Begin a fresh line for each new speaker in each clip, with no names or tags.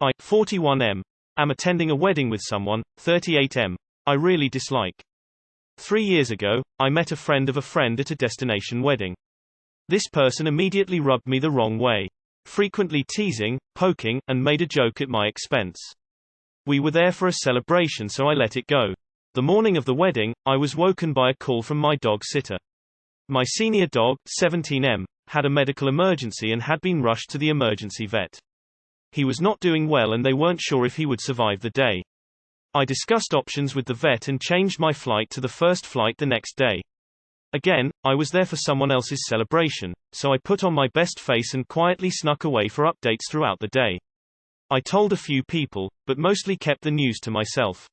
I, 41M, am attending a wedding with someone, 38M, I really dislike. 3 years ago, I met a friend of a friend at a destination wedding. This person immediately rubbed me the wrong way, frequently teasing, poking, and made a joke at my expense. We were there for a celebration, so I let it go. The morning of the wedding, I was woken by a call from my dog sitter. My senior dog, 17M, had a medical emergency and had been rushed to the emergency vet. He was not doing well and they weren't sure if he would survive the day. I discussed options with the vet and changed my flight to the first flight the next day. Again, I was there for someone else's celebration, so I put on my best face and quietly snuck away for updates throughout the day. I told a few people, but mostly kept the news to myself.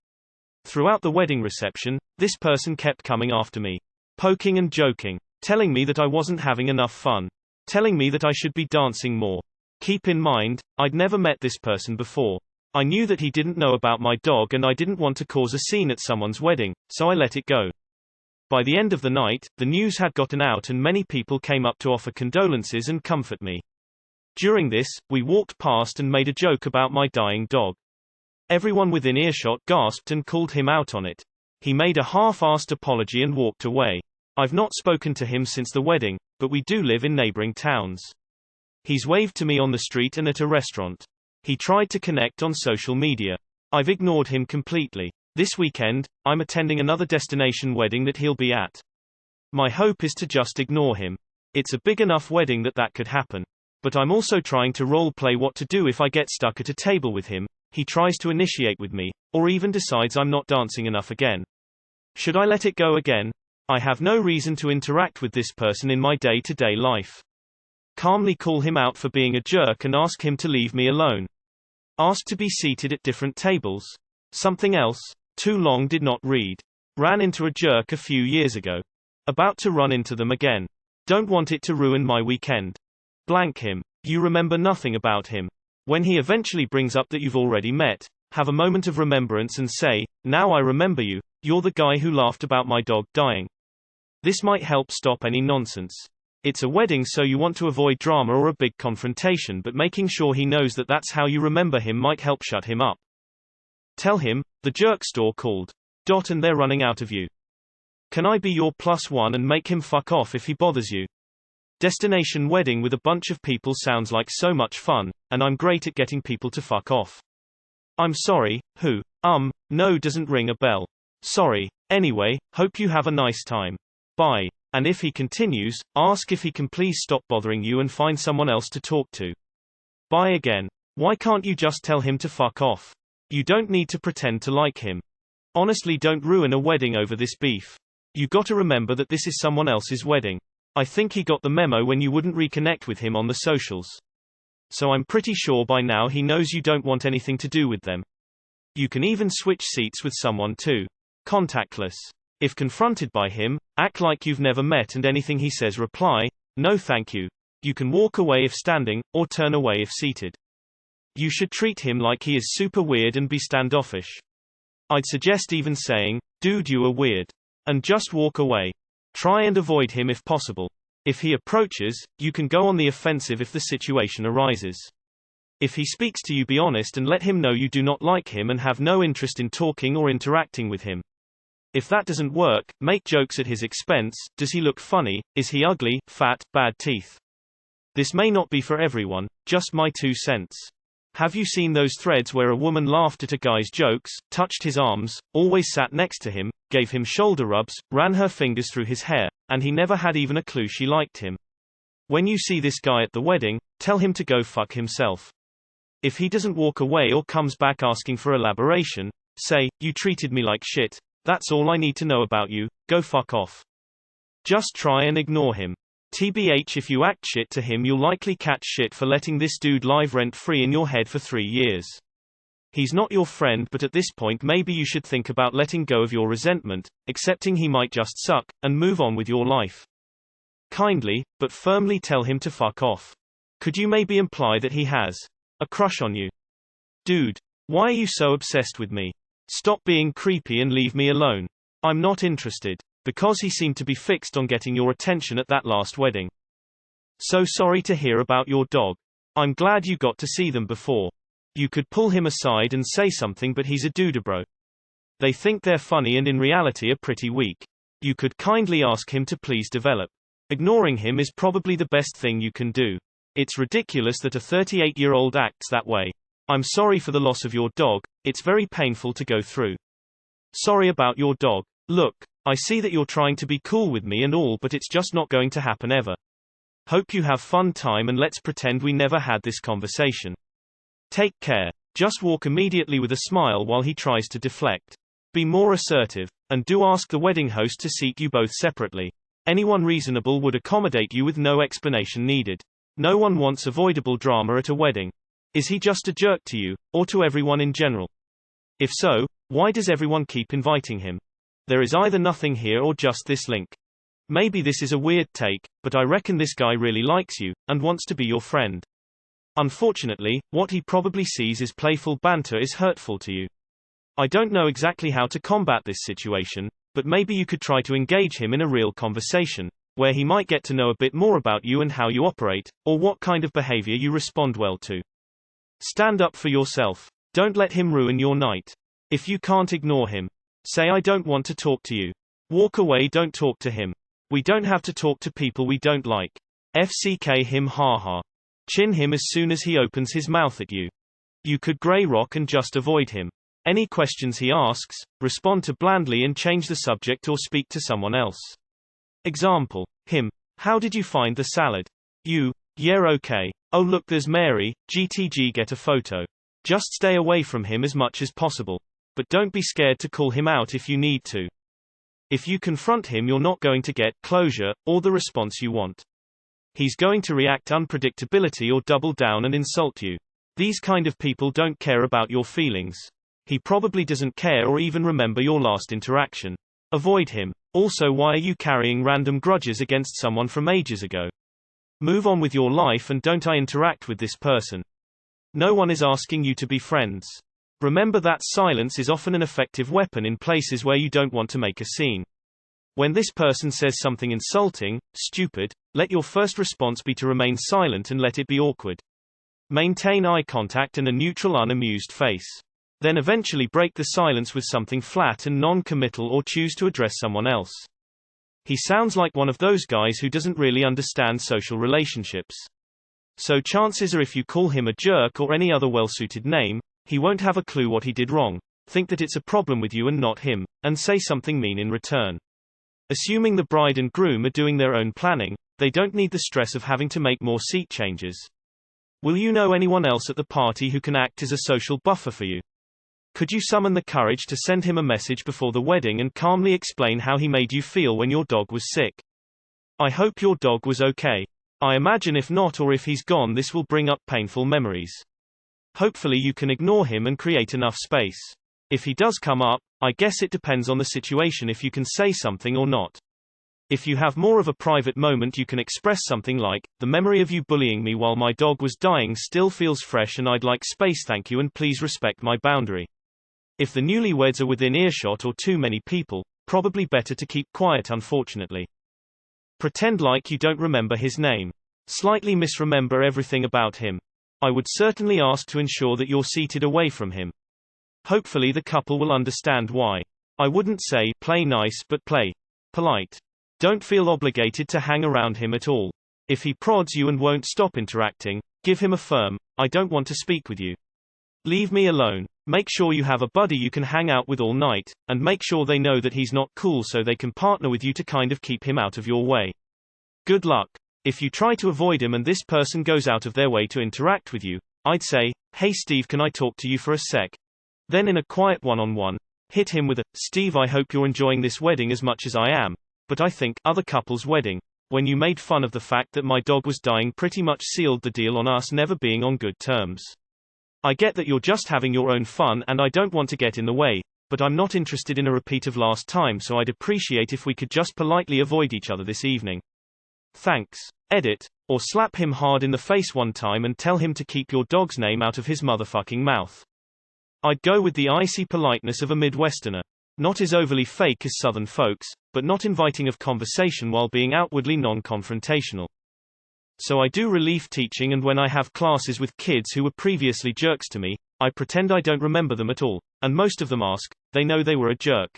Throughout the wedding reception, this person kept coming after me, poking and joking, telling me that I wasn't having enough fun, telling me that I should be dancing more. Keep in mind, I'd never met this person before. I knew that he didn't know about my dog and I didn't want to cause a scene at someone's wedding, so I let it go. By the end of the night, the news had gotten out and many people came up to offer condolences and comfort me. During this, we walked past and made a joke about my dying dog. Everyone within earshot gasped and called him out on it. He made a half-assed apology and walked away. I've not spoken to him since the wedding, but we do live in neighboring towns. He's waved to me on the street and at a restaurant. He tried to connect on social media. I've ignored him completely. This weekend, I'm attending another destination wedding that he'll be at. My hope is to just ignore him. It's a big enough wedding that could happen. But I'm also trying to role-play what to do if I get stuck at a table with him, he tries to initiate with me, or even decides I'm not dancing enough again. Should I let it go again? I have no reason to interact with this person in my day-to-day life. Calmly call him out for being a jerk and ask him to leave me alone. Ask to be seated at different tables. Something else. Too long did not read. Ran into a jerk a few years ago. About to run into them again. Don't want it to ruin my weekend. Blank him. You remember nothing about him. When he eventually brings up that you've already met, have a moment of remembrance and say, now I remember you, you're the guy who laughed about my dog dying. This might help stop any nonsense. It's a wedding, so you want to avoid drama or a big confrontation, but making sure he knows that that's how you remember him might help shut him up. Tell him, the jerk store called. And they're running out of you. Can I be your +1 and make him fuck off if he bothers you? Destination wedding with a bunch of people sounds like so much fun, and I'm great at getting people to fuck off. I'm sorry, who? No doesn't ring a bell. Sorry. Anyway, hope you have a nice time. Bye. And if he continues, ask if he can please stop bothering you and find someone else to talk to. Bye again. Why can't you just tell him to fuck off? You don't need to pretend to like him. Honestly, don't ruin a wedding over this beef. You gotta remember that this is someone else's wedding. I think he got the memo when you wouldn't reconnect with him on the socials. So I'm pretty sure by now he knows you don't want anything to do with them. You can even switch seats with someone too. Contactless. If confronted by him, act like you've never met and anything he says reply, no thank you. You can walk away if standing, or turn away if seated. You should treat him like he is super weird and be standoffish. I'd suggest even saying, dude, you are weird. And just walk away. Try and avoid him if possible. If he approaches, you can go on the offensive if the situation arises. If he speaks to you, be honest and let him know you do not like him and have no interest in talking or interacting with him. If that doesn't work, make jokes at his expense. Does he look funny? Is he ugly, fat, bad teeth? This may not be for everyone, just my 2 cents. Have you seen those threads where a woman laughed at a guy's jokes, touched his arms, always sat next to him, gave him shoulder rubs, ran her fingers through his hair, and he never had even a clue she liked him? When you see this guy at the wedding, tell him to go fuck himself. If he doesn't walk away or comes back asking for elaboration, say, you treated me like shit, that's all I need to know about you, go fuck off. Just try and ignore him. TBH, if you act shit to him, you'll likely catch shit for letting this dude live rent-free in your head for 3 years. He's not your friend, but at this point maybe you should think about letting go of your resentment, accepting he might just suck, and move on with your life. Kindly, but firmly tell him to fuck off. Could you maybe imply that he has a crush on you? Dude, why are you so obsessed with me? Stop being creepy and leave me alone. I'm not interested. Because he seemed to be fixed on getting your attention at that last wedding. So sorry to hear about your dog. I'm glad you got to see them before. You could pull him aside and say something, but he's a dudebro. They think they're funny and in reality are pretty weak. You could kindly ask him to please develop. Ignoring him is probably the best thing you can do. It's ridiculous that a 38-year-old acts that way. I'm sorry for the loss of your dog, it's very painful to go through. Sorry about your dog. Look, I see that you're trying to be cool with me and all, but it's just not going to happen ever. Hope you have fun time and let's pretend we never had this conversation. Take care. Just walk immediately with a smile while he tries to deflect. Be more assertive. And do ask the wedding host to seat you both separately. Anyone reasonable would accommodate you with no explanation needed. No one wants avoidable drama at a wedding. Is he just a jerk to you, or to everyone in general? If so, why does everyone keep inviting him? There is either nothing here or just this link. Maybe this is a weird take, but I reckon this guy really likes you, and wants to be your friend. Unfortunately, what he probably sees as playful banter is hurtful to you. I don't know exactly how to combat this situation, but maybe you could try to engage him in a real conversation, where he might get to know a bit more about you and how you operate, or what kind of behavior you respond well to. Stand up for yourself. Don't let him ruin your night. If you can't ignore him, say I don't want to talk to you. Walk away, don't talk to him. We don't have to talk to people we don't like. FCK him, haha. Chin him as soon as he opens his mouth at you. You could grey rock and just avoid him. Any questions he asks, respond to blandly and change the subject or speak to someone else. Example. Him. How did you find the salad? You. Yeah, okay. Oh look, there's Mary. GTG, get a photo. Just stay away from him as much as possible. But don't be scared to call him out if you need to. If you confront him, you're not going to get closure, or the response you want. He's going to react unpredictability or double down and insult you. These kind of people don't care about your feelings. He probably doesn't care or even remember your last interaction. Avoid him. Also, why are you carrying random grudges against someone from ages ago? Move on with your life and don't interact with this person. No one is asking you to be friends. Remember that silence is often an effective weapon in places where you don't want to make a scene. When this person says something insulting, stupid, let your first response be to remain silent and let it be awkward. Maintain eye contact and a neutral, unamused face. Then eventually break the silence with something flat and non-committal or choose to address someone else. He sounds like one of those guys who doesn't really understand social relationships. So chances are if you call him a jerk or any other well-suited name, he won't have a clue what he did wrong, think that it's a problem with you and not him, and say something mean in return. Assuming the bride and groom are doing their own planning, they don't need the stress of having to make more seat changes. Will you know anyone else at the party who can act as a social buffer for you? Could you summon the courage to send him a message before the wedding and calmly explain how he made you feel when your dog was sick? I hope your dog was okay. I imagine if not, or if he's gone, this will bring up painful memories. Hopefully you can ignore him and create enough space. If he does come up, I guess it depends on the situation if you can say something or not. If you have more of a private moment, you can express something like, the memory of you bullying me while my dog was dying still feels fresh and I'd like space, thank you, and please respect my boundary. If the newlyweds are within earshot or too many people, probably better to keep quiet, unfortunately. Pretend like you don't remember his name. Slightly misremember everything about him. I would certainly ask to ensure that you're seated away from him. Hopefully the couple will understand why. I wouldn't say play nice, but play polite. Don't feel obligated to hang around him at all. If he prods you and won't stop interacting, give him a firm, I don't want to speak with you. Leave me alone. Make sure you have a buddy you can hang out with all night, and make sure they know that he's not cool so they can partner with you to kind of keep him out of your way. Good luck. If you try to avoid him and this person goes out of their way to interact with you, I'd say, hey Steve, can I talk to you for a sec? Then in a quiet one-on-one, hit him with a, Steve, I hope you're enjoying this wedding as much as I am, but I think other couple's wedding, when you made fun of the fact that my dog was dying, pretty much sealed the deal on us never being on good terms. I get that you're just having your own fun and I don't want to get in the way, but I'm not interested in a repeat of last time, so I'd appreciate if we could just politely avoid each other this evening. Thanks. Edit. Or slap him hard in the face one time and tell him to keep your dog's name out of his motherfucking mouth. I'd go with the icy politeness of a Midwesterner. Not as overly fake as Southern folks, but not inviting of conversation while being outwardly non-confrontational. So I do relief teaching, and when I have classes with kids who were previously jerks to me, I pretend I don't remember them at all, and most of them ask, they know they were a jerk.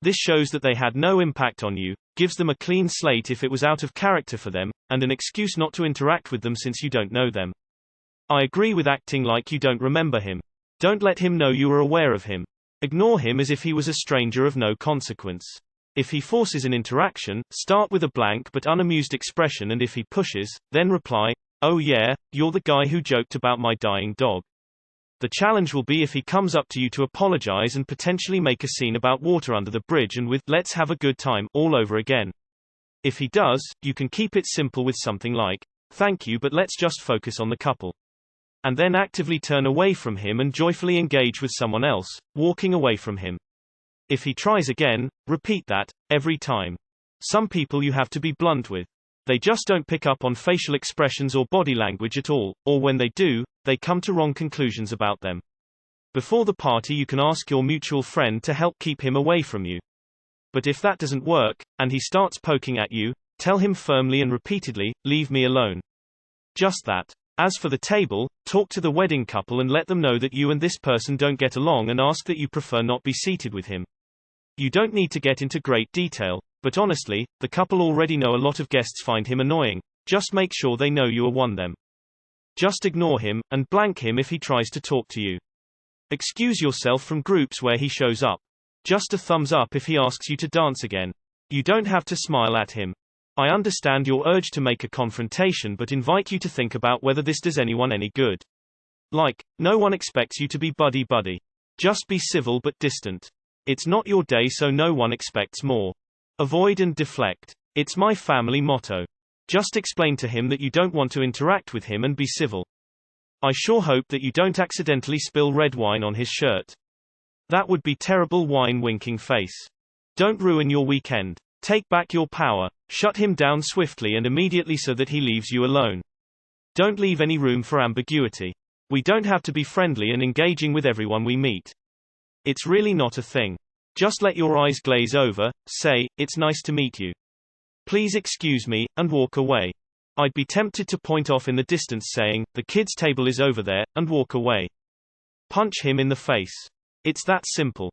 This shows that they had no impact on you, gives them a clean slate if it was out of character for them, and an excuse not to interact with them since you don't know them. I agree with acting like you don't remember him. Don't let him know you are aware of him. Ignore him as if he was a stranger of no consequence. If he forces an interaction, start with a blank but unamused expression, and if he pushes, then reply, "Oh yeah, you're the guy who joked about my dying dog." The challenge will be if he comes up to you to apologize and potentially make a scene about water under the bridge and with "let's have a good time" all over again. If he does, you can keep it simple with something like, "Thank you, but let's just focus on the couple." And then actively turn away from him and joyfully engage with someone else, walking away from him. If he tries again, repeat that, every time. Some people you have to be blunt with. They just don't pick up on facial expressions or body language at all, or when they do, they come to wrong conclusions about them. Before the party you can ask your mutual friend to help keep him away from you. But if that doesn't work, and he starts poking at you, tell him firmly and repeatedly, "Leave me alone." Just that. As for the table, talk to the wedding couple and let them know that you and this person don't get along and ask that you prefer not be seated with him. You don't need to get into great detail, but honestly, the couple already know a lot of guests find him annoying. Just make sure they know you are one of them. Just ignore him, and blank him if he tries to talk to you. Excuse yourself from groups where he shows up. Just a thumbs up if he asks you to dance again. You don't have to smile at him. I understand your urge to make a confrontation, but invite you to think about whether this does anyone any good. Like, no one expects you to be buddy-buddy. Just be civil but distant. It's not your day, so no one expects more. Avoid and deflect. It's my family motto. Just explain to him that you don't want to interact with him and be civil. I sure hope that you don't accidentally spill red wine on his shirt. That would be terrible. Wine winking face. Don't ruin your weekend. Take back your power. Shut him down swiftly and immediately so that he leaves you alone. Don't leave any room for ambiguity. We don't have to be friendly and engaging with everyone we meet. It's really not a thing. Just let your eyes glaze over, say, "It's nice to meet you. Please excuse me," and walk away. I'd be tempted to point off in the distance saying, "The kids' table is over there," and walk away. Punch him in the face. It's that simple.